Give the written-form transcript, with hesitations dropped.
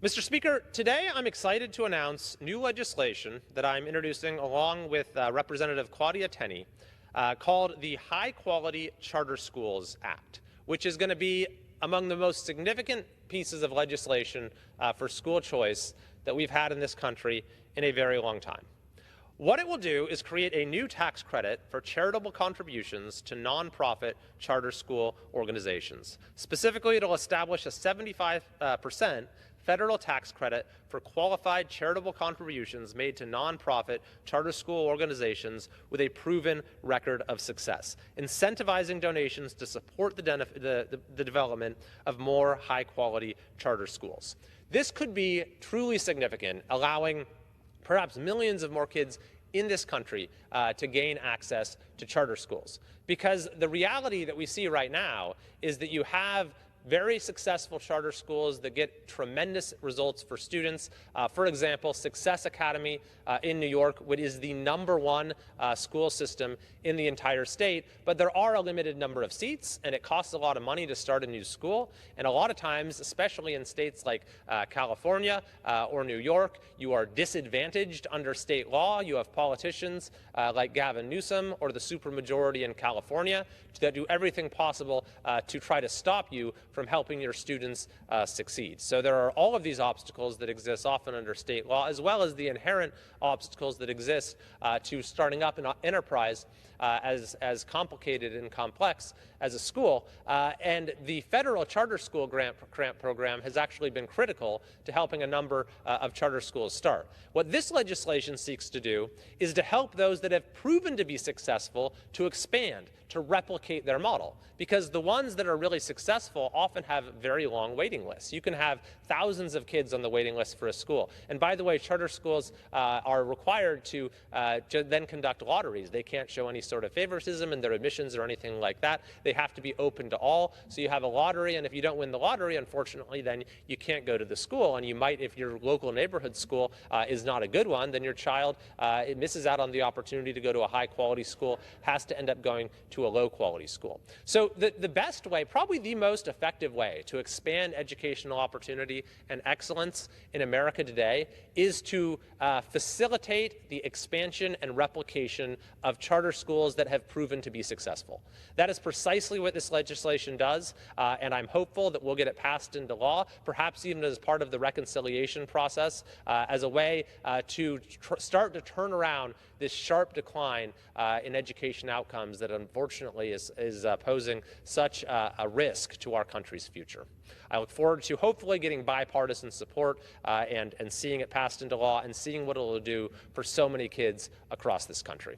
Mr. Speaker, today I'm excited to announce new legislation that I'm introducing along with Representative Claudia Tenney called the High Quality Charter Schools Act, which is going to be among the most significant pieces of legislation for school choice that we've had in this country in a very long time. What it will do is create a new tax credit for charitable contributions to nonprofit charter school organizations. Specifically, it'll establish a 75% federal tax credit for qualified charitable contributions made to nonprofit charter school organizations with a proven record of success, incentivizing donations to support the development of more high-quality charter schools. This could be truly significant, allowing perhaps millions of more kids in this country to gain access to charter schools. Because the reality that we see right now is that you have very successful charter schools that get tremendous results for students. For example, Success Academy in New York, which is the #1 school system in the entire state, but there are a limited number of seats, and it costs a lot of money to start a new school. And a lot of times, especially in states like California or New York, you are disadvantaged under state law. You have politicians like Gavin Newsom or the supermajority in California that do everything possible to try to stop you from helping your students succeed. So there are all of these obstacles that exist often under state law, as well as the inherent obstacles that exist to starting up an enterprise as complicated and complex as a school. And the federal charter school grant program has actually been critical to helping a number of charter schools start. What this legislation seeks to do is to help those that have proven to be successful to expand, to replicate their model. Because the ones that are really successful often have very long waiting lists. You can have thousands of kids on the waiting list for a school. And by the way, charter schools are required to then conduct lotteries. They can't show any sort of favoritism in their admissions or anything like that. They have to be open to all. So you have a lottery, and if you don't win the lottery, unfortunately, then you can't go to the school. And you might, if your local neighborhood school is not a good one, then your child it misses out on the opportunity to go to a high-quality school, has to end up going to a low-quality school. So the best way, probably the most effective way to expand educational opportunity and excellence in America today is to facilitate the expansion and replication of charter schools that have proven to be successful. That is precisely what this legislation does, and I'm hopeful that we'll get it passed into law, perhaps even as part of the reconciliation process, as a way to start to turn around this sharp decline in education outcomes that unfortunately is posing such a risk to our country's future. I look forward to hopefully getting bipartisan support and seeing it passed into law and seeing what it will do for so many kids across this country.